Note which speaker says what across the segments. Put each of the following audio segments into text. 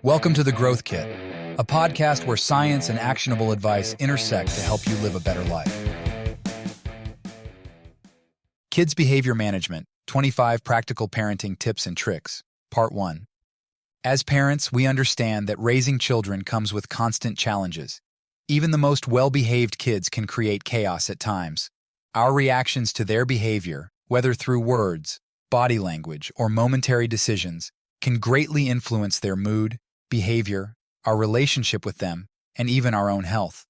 Speaker 1: Welcome to The Growth Kit, a podcast where science and actionable advice intersect to help you live a better life. Kids Behavior Management, 25 Practical Parenting Tips and Tricks, Part 1. As parents, we understand that raising children comes with constant challenges. Even the most well-behaved kids can create chaos at times. Our reactions to their behavior, whether through words, body language, or momentary decisions, can greatly influence their mood, behavior, our relationship with them, and even our own health.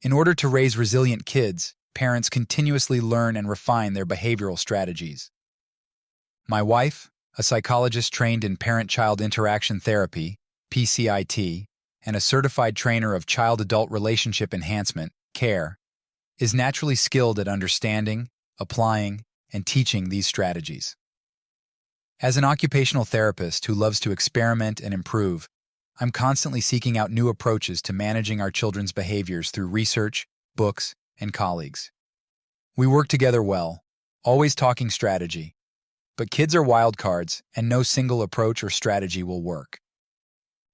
Speaker 1: In order to raise resilient kids, parents continuously learn and refine their behavioral strategies. My wife, a psychologist trained in parent-child interaction therapy, PCIT, and a certified trainer of child-adult relationship enhancement, CARE, is naturally skilled at understanding, applying, and teaching these strategies. As an occupational therapist who loves to experiment and improve, I'm constantly seeking out new approaches to managing our children's behaviors through research, books, and colleagues. We work together well, always talking strategy. But kids are wild cards, and no single approach or strategy will work.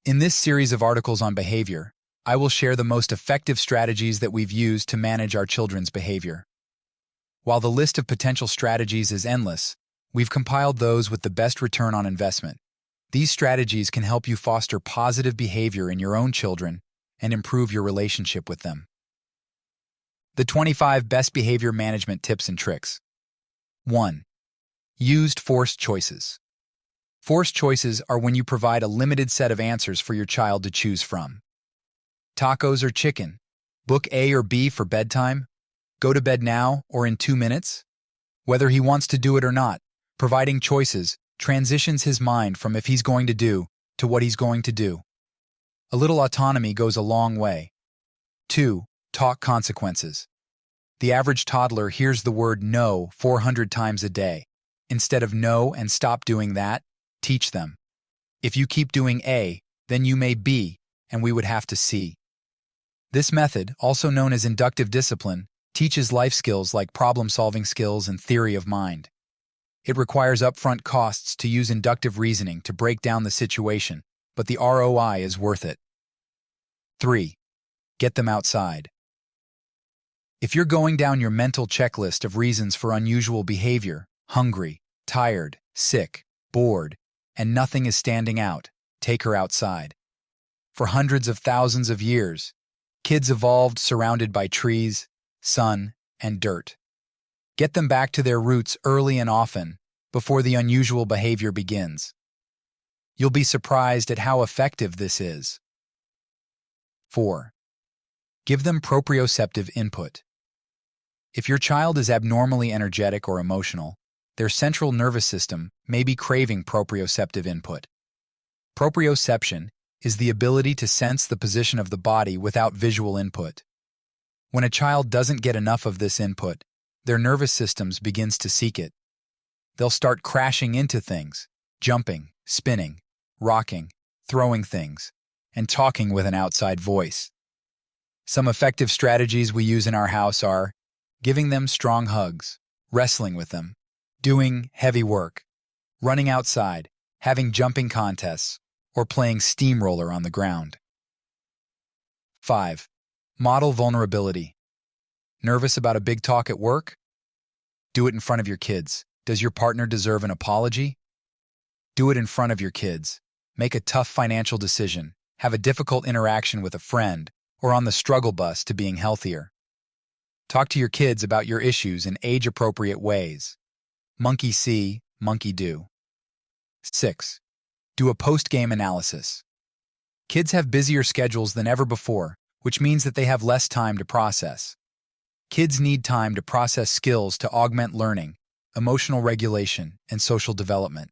Speaker 1: In this series of articles on behavior, I will share the most effective strategies that we've used to manage our children's behavior. While the list of potential strategies is endless, we've compiled those with the best return on investment. These strategies can help you foster positive behavior in your own children and improve your relationship with them. The 25 Best Behavior Management Tips and Tricks. 1. Used forced choices. Forced choices are when you provide a limited set of answers for your child to choose from. Tacos or chicken? Book A or B for bedtime? Go to bed now or in 2 minutes? Whether he wants to do it or not, providing choices transitions his mind from if he's going to do to what he's going to do. A little autonomy goes a long way. 2. Talk consequences. The average toddler hears the word no 400 times a day. Instead of no and stop doing that, teach them. If you keep doing A, then you may B, and we would have to C. This method, also known as inductive discipline, teaches life skills like problem-solving skills and theory of mind. It requires upfront costs to use inductive reasoning to break down the situation, but the ROI is worth it. 3. Get them outside. If you're going down your mental checklist of reasons for unusual behavior, hungry, tired, sick, bored, and nothing is standing out, take her outside. For hundreds of thousands of years, kids evolved surrounded by trees, sun, and dirt. Get them back to their roots early and often, before the unusual behavior begins. You'll be surprised at how effective this is. 4. Give them proprioceptive input. If your child is abnormally energetic or emotional, their central nervous system may be craving proprioceptive input. Proprioception is the ability to sense the position of the body without visual input. When a child doesn't get enough of this input, their nervous systems begins to seek it. They'll start crashing into things, jumping, spinning, rocking, throwing things, and talking with an outside voice. Some effective strategies we use in our house are giving them strong hugs, wrestling with them, doing heavy work, running outside, having jumping contests, or playing steamroller on the ground. 5. Model vulnerability. Nervous about a big talk at work? Do it in front of your kids. Does your partner deserve an apology? Do it in front of your kids. Make a tough financial decision, have a difficult interaction with a friend, or on the struggle bus to being healthier. Talk to your kids about your issues in age-appropriate ways. Monkey see, monkey do. 6. Do a post-game analysis. Kids have busier schedules than ever before, which means that they have less time to process. Kids need time to process skills to augment learning, emotional regulation, and social development.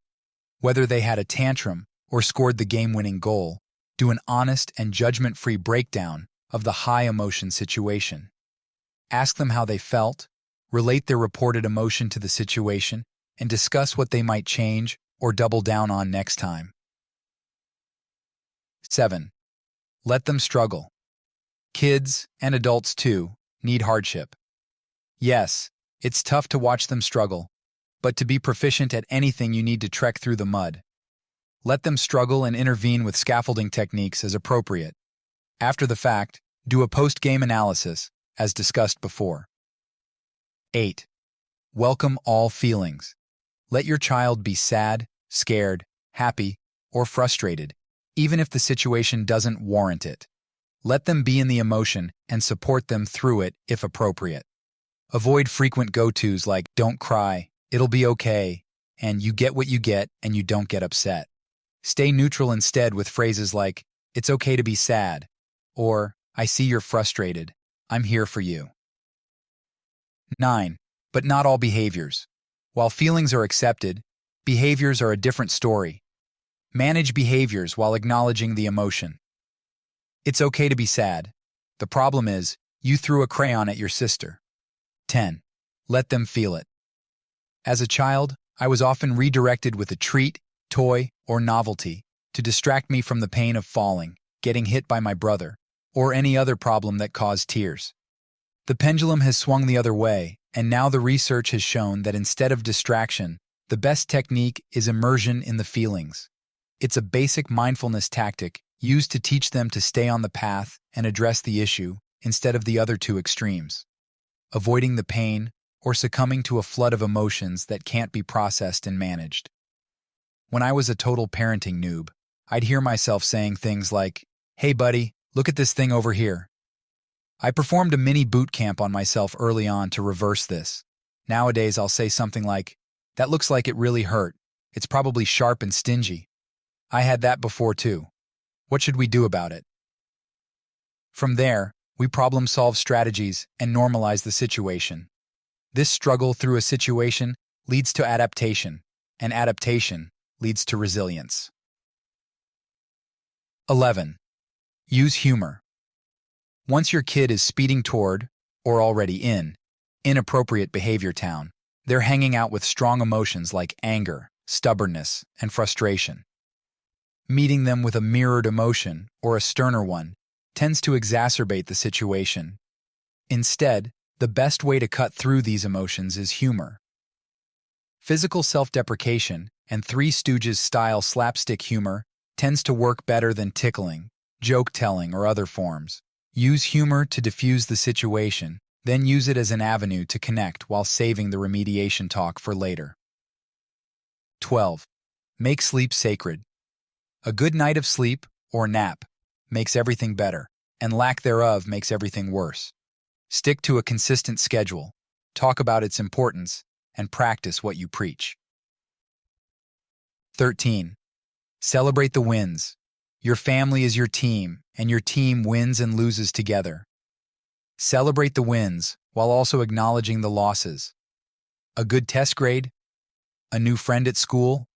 Speaker 1: Whether they had a tantrum or scored the game-winning goal, do an honest and judgment-free breakdown of the high-emotion situation. Ask them how they felt, relate their reported emotion to the situation, and discuss what they might change or double down on next time. 7. Let them struggle. Kids, and adults too, need hardship. Yes, it's tough to watch them struggle, but to be proficient at anything you need to trek through the mud. Let them struggle and intervene with scaffolding techniques as appropriate. After the fact, do a post-game analysis, as discussed before. 8. Welcome all feelings. Let your child be sad, scared, happy, or frustrated, even if the situation doesn't warrant it. Let them be in the emotion and support them through it if appropriate. Avoid frequent go-tos like, don't cry, it'll be okay, and you get what you get and you don't get upset. Stay neutral instead with phrases like, it's okay to be sad, or, I see you're frustrated, I'm here for you. 9. But not all behaviors. While feelings are accepted, behaviors are a different story. Manage behaviors while acknowledging the emotion. It's okay to be sad. The problem is, you threw a crayon at your sister. 10. Let them feel it. As a child, I was often redirected with a treat, toy, or novelty to distract me from the pain of falling, getting hit by my brother, or any other problem that caused tears. The pendulum has swung the other way, and now the research has shown that instead of distraction, the best technique is immersion in the feelings. It's a basic mindfulness tactic used to teach them to stay on the path and address the issue instead of the other two extremes, avoiding the pain or succumbing to a flood of emotions that can't be processed and managed. When I was a total parenting noob, I'd hear myself saying things like, "Hey buddy, look at this thing over here." I performed a mini boot camp on myself early on to reverse this. Nowadays I'll say something like, "That looks like it really hurt. It's probably sharp and stingy. I had that before too. What should we do about it?" From there, we problem-solve strategies and normalize the situation. This struggle through a situation leads to adaptation, and adaptation leads to resilience. 11. Use humor. Once your kid is speeding toward, or already in, inappropriate behavior town, they're hanging out with strong emotions like anger, stubbornness, and frustration. Meeting them with a mirrored emotion, or a sterner one, tends to exacerbate the situation. Instead, the best way to cut through these emotions is humor. Physical self-deprecation and Three Stooges-style slapstick humor tends to work better than tickling, joke-telling, or other forms. Use humor to diffuse the situation, then use it as an avenue to connect while saving the remediation talk for later. 12. Make sleep sacred. A good night of sleep, or nap, makes everything better, and lack thereof makes everything worse. Stick to a consistent schedule, talk about its importance, and practice what you preach. 13. Celebrate the wins. Your family is your team, and your team wins and loses together. Celebrate the wins while also acknowledging the losses. A good test grade? A new friend at school?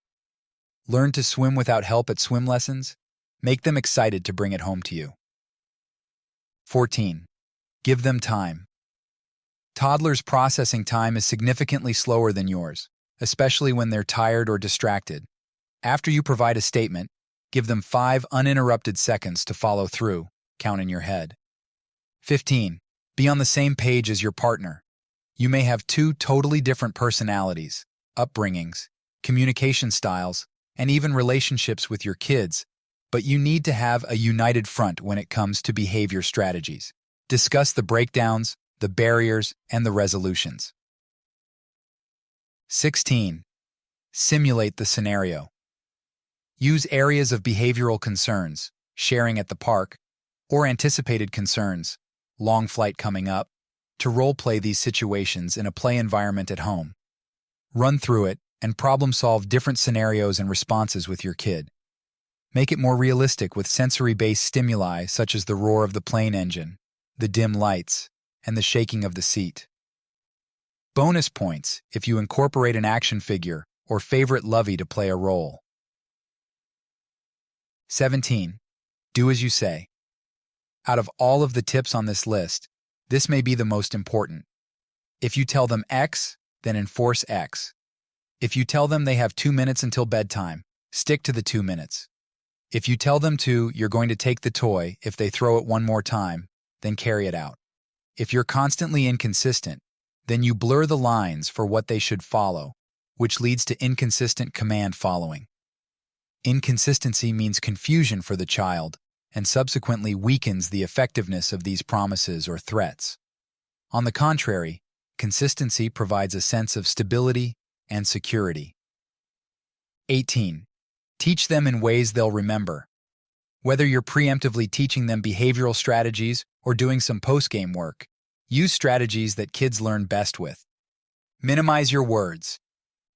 Speaker 1: Learn to swim without help at swim lessons? Make them excited to bring it home to you. 14. Give them time. Toddlers' processing time is significantly slower than yours, especially when they're tired or distracted. After you provide a statement, give them 5 uninterrupted seconds to follow through, count in your head. 15. Be on the same page as your partner. You may have 2 totally different personalities, upbringings, communication styles, and even relationships with your kids, but you need to have a united front when it comes to behavior strategies. Discuss the breakdowns, the barriers, and the resolutions. 16. Simulate the scenario. Use areas of behavioral concerns, sharing at the park, or anticipated concerns, long flight coming up, to role-play these situations in a play environment at home. Run through it and problem-solve different scenarios and responses with your kid. Make it more realistic with sensory-based stimuli such as the roar of the plane engine, the dim lights, and the shaking of the seat. Bonus points if you incorporate an action figure or favorite lovey to play a role. 17. Do as you say. Out of all of the tips on this list, this may be the most important. If you tell them X, then enforce X. If you tell them they have 2 minutes until bedtime, stick to the 2 minutes. If you tell them you're going to take the toy if they throw it one more time, then carry it out. If you're constantly inconsistent, then you blur the lines for what they should follow, which leads to inconsistent command following. Inconsistency means confusion for the child and subsequently weakens the effectiveness of these promises or threats. On the contrary, consistency provides a sense of stability and security. 18. Teach them in ways they'll remember. Whether you're preemptively teaching them behavioral strategies or doing some post-game work, use strategies that kids learn best with. Minimize your words.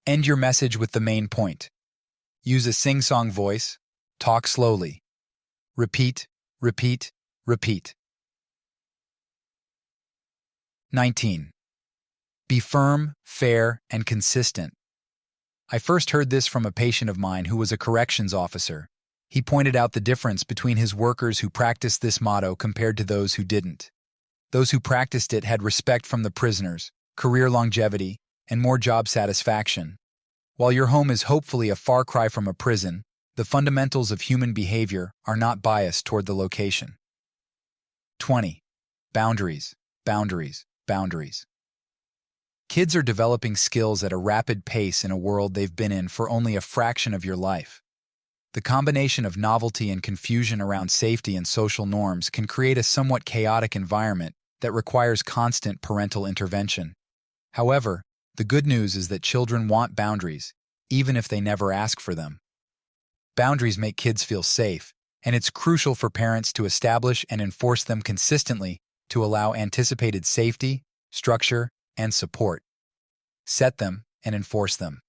Speaker 1: End your message with the main point. Use a sing-song voice. Talk slowly. Repeat, repeat, repeat. 19. Be firm, fair, and consistent. I first heard this from a patient of mine who was a corrections officer. He pointed out the difference between his workers who practiced this motto compared to those who didn't. Those who practiced it had respect from the prisoners, career longevity, and more job satisfaction. While your home is hopefully a far cry from a prison, the fundamentals of human behavior are not biased toward the location. 20. Boundaries, boundaries, boundaries. Kids are developing skills at a rapid pace in a world they've been in for only a fraction of your life. The combination of novelty and confusion around safety and social norms can create a somewhat chaotic environment that requires constant parental intervention. However, the good news is that children want boundaries, even if they never ask for them. Boundaries make kids feel safe, and it's crucial for parents to establish and enforce them consistently to allow anticipated safety, structure, and support. Set them and enforce them.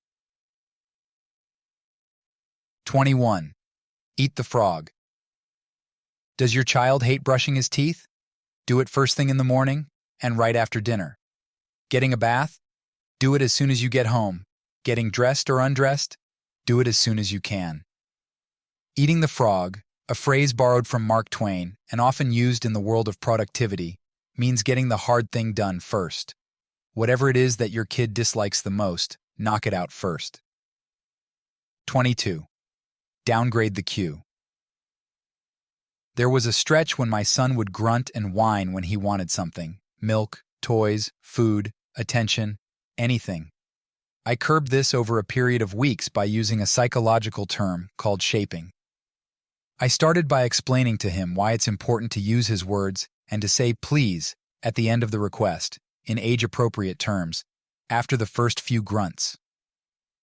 Speaker 1: 21. Eat the frog. Does your child hate brushing his teeth? Do it first thing in the morning and right after dinner. Getting a bath? Do it as soon as you get home. Getting dressed or undressed? Do it as soon as you can. Eating the frog, a phrase borrowed from Mark Twain and often used in the world of productivity, means getting the hard thing done first. Whatever it is that your kid dislikes the most, knock it out first. 22. Downgrade the cue. There was a stretch when my son would grunt and whine when he wanted something: milk, toys, food, attention, anything. I curbed this over a period of weeks by using a psychological term called shaping. I started by explaining to him why it's important to use his words and to say please at the end of the request, in age-appropriate terms, after the first few grunts.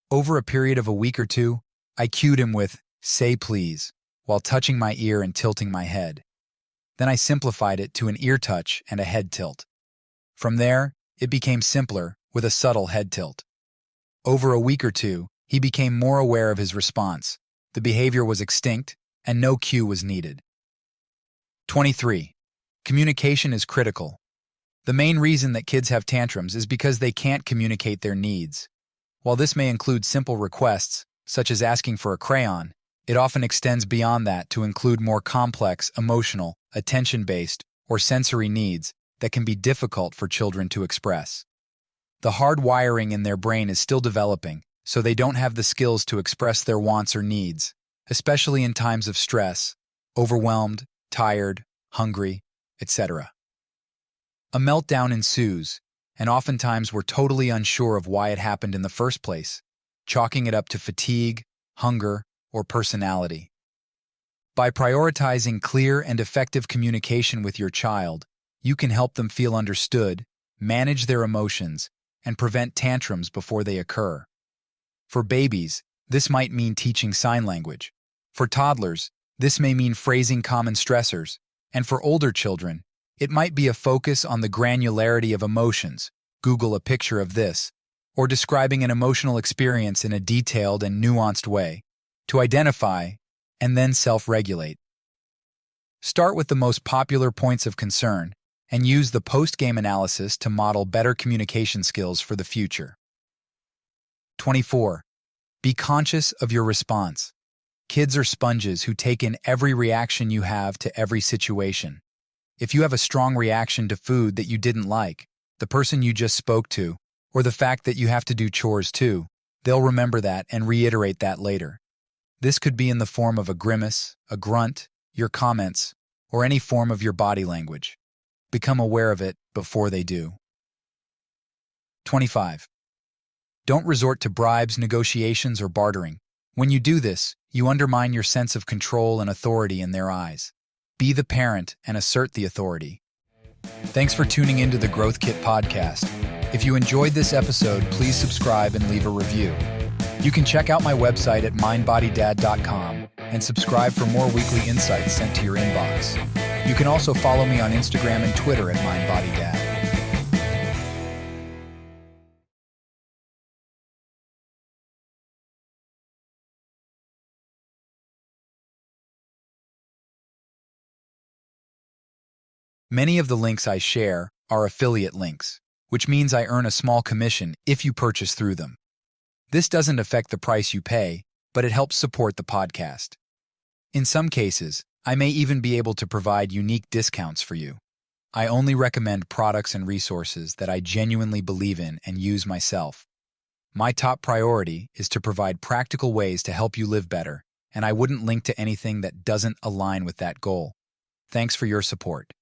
Speaker 1: Over a period of a week or two, I cued him with say please while touching my ear and tilting my head. Then I simplified it to an ear touch and a head tilt. From there, it became simpler with a subtle head tilt. Over a week or two, he became more aware of his response. The behavior was extinct, and no cue was needed. 23. Communication is critical. The main reason that kids have tantrums is because they can't communicate their needs. While this may include simple requests, such as asking for a crayon, it often extends beyond that to include more complex, emotional, attention-based, or sensory needs that can be difficult for children to express. The hard wiring in their brain is still developing, so they don't have the skills to express their wants or needs, especially in times of stress, overwhelmed, tired, hungry, etc. A meltdown ensues, and oftentimes we're totally unsure of why it happened in the first place, chalking it up to fatigue, hunger, or personality. By prioritizing clear and effective communication with your child, you can help them feel understood, manage their emotions, and prevent tantrums before they occur. For babies, this might mean teaching sign language. For toddlers, this may mean phrasing common stressors. And for older children, it might be a focus on the granularity of emotions, Google a picture of this, or describing an emotional experience in a detailed and nuanced way, to identify and then self-regulate. Start with the most popular points of concern and use the post-game analysis to model better communication skills for the future. 24. Be conscious of your response. Kids are sponges who take in every reaction you have to every situation. If you have a strong reaction to food that you didn't like, the person you just spoke to, or the fact that you have to do chores too, they'll remember that and reiterate that later. This could be in the form of a grimace, a grunt, your comments, or any form of your body language. Become aware of it before they do. 25. Don't resort to bribes, negotiations, or bartering. When you do this, you undermine your sense of control and authority in their eyes. Be the parent and assert the authority. Thanks for tuning into the Growth Kit podcast. If you enjoyed this episode, please subscribe and leave a review. You can check out my website at MindBodyDad.com and subscribe for more weekly insights sent to your inbox. You can also follow me on Instagram and Twitter at MindBodyDad. Many of the links I share are affiliate links, which means I earn a small commission if you purchase through them. This doesn't affect the price you pay, but it helps support the podcast. In some cases, I may even be able to provide unique discounts for you. I only recommend products and resources that I genuinely believe in and use myself. My top priority is to provide practical ways to help you live better, and I wouldn't link to anything that doesn't align with that goal. Thanks for your support.